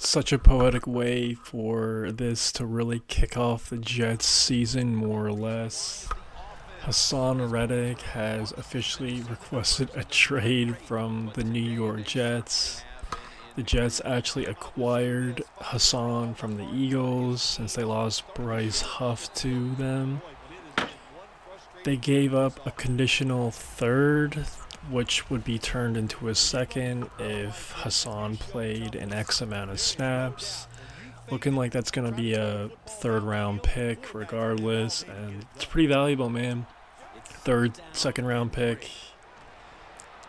such a poetic way for this to really kick off the Jets season, more or less. Haason Reddick has officially requested a trade from the New York Jets. The Jets actually acquired Haason from the Eagles since they lost Bryce Huff to them. They gave up a conditional third, which would be turned into a second if Haason played an X amount of snaps. Looking like that's going to be a third round pick regardless, and it's pretty valuable, man. Second round pick.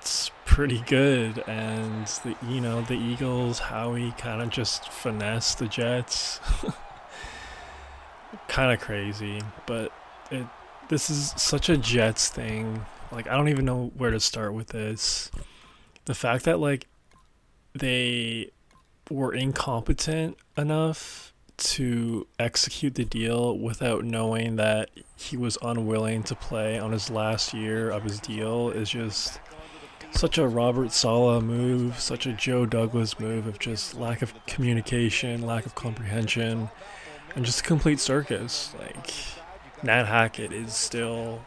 It's pretty good, and the Eagles, Howie kind of just finessed the Jets. Kind of crazy, but this is such a Jets thing. Like, I don't even know where to start with this. The fact that they were incompetent enough to execute the deal without knowing that he was unwilling to play on his last year of his deal is just such a Robert Saleh move, such a Joe Douglas move of just lack of communication, lack of comprehension, and just a complete circus. Like, Nat Hackett is still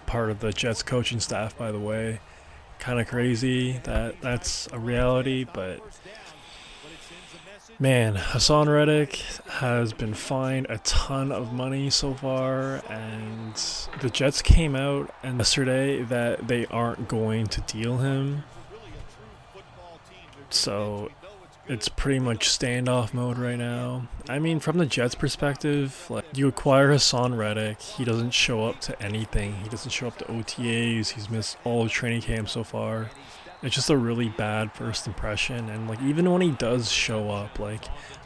part of the Jets coaching staff, by the way. Kind of crazy that that's a reality, but man, Haason Reddick has been fined a ton of money so far, and the Jets came out and yesterday that they aren't going to deal him. So it's pretty much standoff mode right now. I mean, from the Jets' perspective, like, you acquire Haason Reddick, he doesn't show up to anything. He doesn't show up to OTAs. He's missed all of training camp so far. It's just a really bad first impression, and even when he does show up,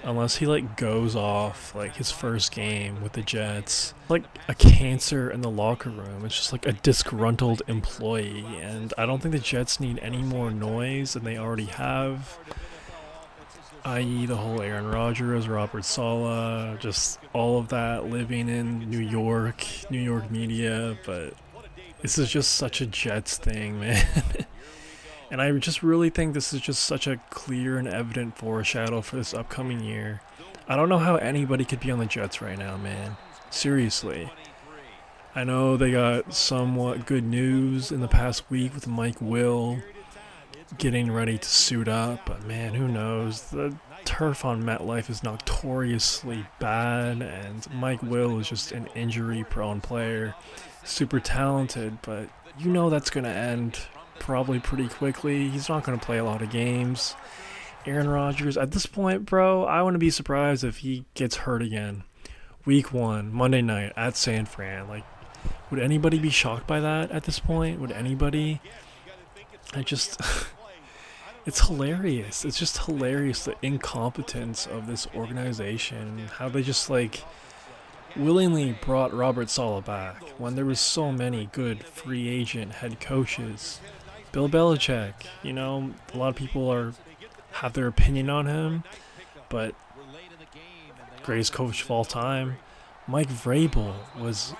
unless he goes off his first game with the Jets, like a cancer in the locker room. It's just like a disgruntled employee, and I don't think the Jets need any more noise than they already have, i.e. the whole Aaron Rodgers, Robert Saleh, just all of that living in New York media. But this is just such a Jets thing, man. And I just really think this is just such a clear and evident foreshadow for this upcoming year. I don't know how anybody could be on the Jets right now, man. Seriously. I know they got somewhat good news in the past week with Mike Will getting ready to suit up, but man, who knows? The turf on MetLife is notoriously bad, and Mike Will is just an injury-prone player. Super talented, but that's going to end probably pretty quickly. He's not going to play a lot of games. Aaron Rodgers, at this point, bro, I wouldn't be surprised if he gets hurt again. Week 1, Monday night at San Fran. Would anybody be shocked by that at this point? Would anybody? It's hilarious. It's just hilarious, the incompetence of this organization. How they just, willingly brought Robert Saleh back when there was so many good free agent head coaches. Bill Belichick, a lot of people have their opinion on him, but greatest coach of all time. Mike Vrabel was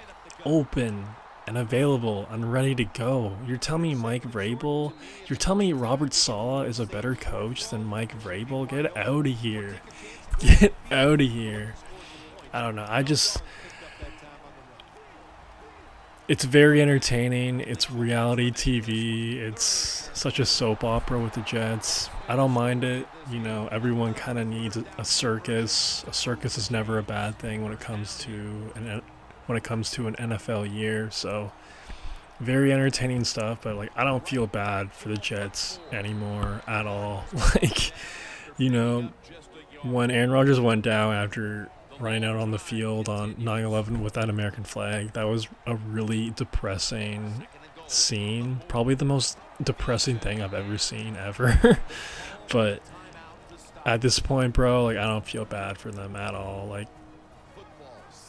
open and available and ready to go. You're telling me you're telling me Robert Saleh is a better coach than Mike Vrabel? Get out of here. Get out of here. I don't know. It's very entertaining. It's reality TV. It's such a soap opera with the Jets. I don't mind it. Everyone kind of needs a circus. A circus is never a bad thing when it comes to an NFL year. So very entertaining stuff. But I don't feel bad for the Jets anymore at all. When Aaron Rodgers went down after running out on the field on 9/11 with that American flag, that was a really depressing scene. Probably the most depressing thing I've ever seen, ever. But at this point, bro, I don't feel bad for them at all.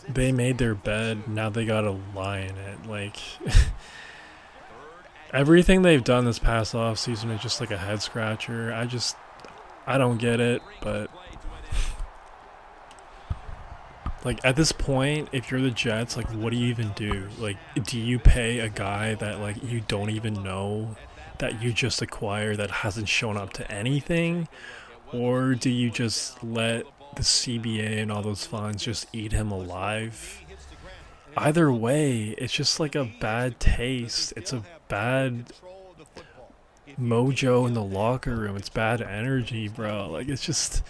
They made their bed, now they gotta lie in it. Everything they've done this past offseason is just a head scratcher. I don't get it, but at this point, if you're the Jets, what do you even do? Do you pay a guy that, you don't even know that you just acquired, that hasn't shown up to anything? Or do you just let the CBA and all those fines just eat him alive? Either way, it's just like a bad taste. It's a bad mojo in the locker room. It's bad energy, bro. Like, it's just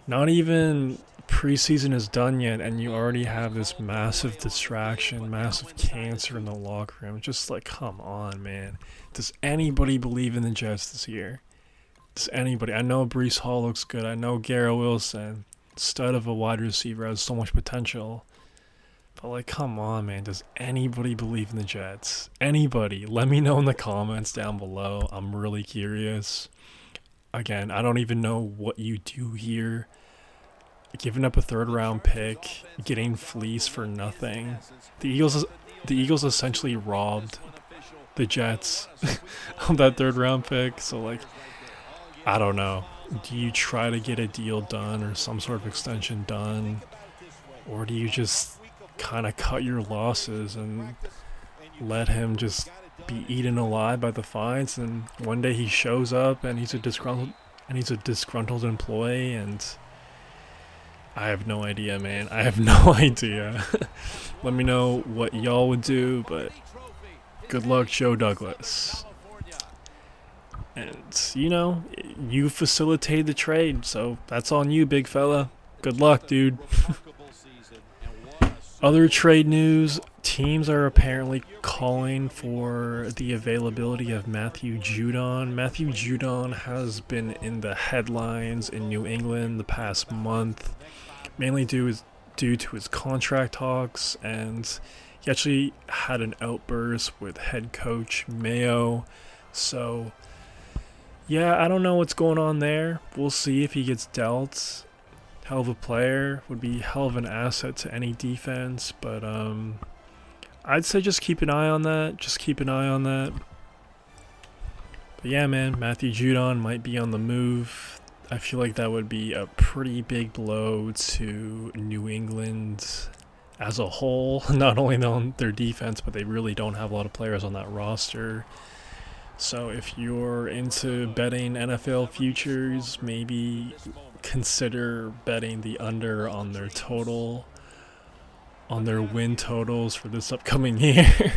not even preseason is done yet, and you already have this massive distraction, massive cancer in the locker room. It's just like, come on, man. Does anybody believe in the Jets this year? Does anybody? I know Breece Hall looks good. I know Garrett Wilson, stud of a wide receiver, has so much potential. But, like, come on, man. Does anybody believe in the Jets? Anybody? Let me know in the comments down below. I'm really curious. Again, I don't even know what you do here. Giving up a third-round pick, getting fleeced for nothing. The Eagles essentially robbed the Jets of that third-round pick. So, like, I don't know. Do you try to get a deal done or some sort of extension done? Or do you just kind of cut your losses and let him just be eaten alive by the fines, and one day he shows up and he's a disgruntled employee, and I have no idea, man. I have no idea. Let me know what y'all would do, but good luck, Joe Douglas. And, you know, you facilitated the trade, so that's on you, big fella. Good luck, dude. Other trade news, teams are apparently calling for the availability of Matthew Judon. Matthew Judon has been in the headlines in New England the past month, mainly due to his contract talks, and he actually had an outburst with head coach Mayo. So, yeah, I don't know what's going on there. We'll see if he gets dealt. Hell of a player, would be hell of an asset to any defense, but I'd say just keep an eye on that. But yeah, man, Matthew Judon might be on the move. I feel like that would be a pretty big blow to New England as a whole, not only on their defense, but they really don't have a lot of players on that roster. So if you're into betting NFL futures, maybe consider betting the under on their total, on their win totals for this upcoming year.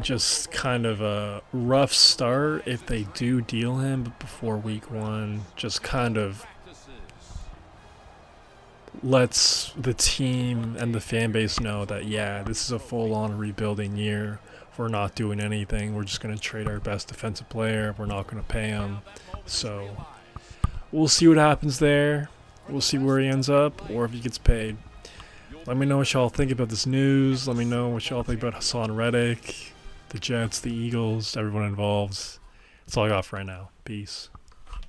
Just kind of a rough start if they do deal him, but before week 1, just kind of lets the team and the fan base know that, yeah, this is a full-on rebuilding year. We're not doing anything. We're just going to trade our best defensive player. We're not going to pay him. So we'll see what happens there. We'll see where he ends up or if he gets paid. Let me know what y'all think about this news. Let me know what y'all think about Haason Reddick, the Jets, the Eagles, everyone involved. That's all I got for right now. Peace.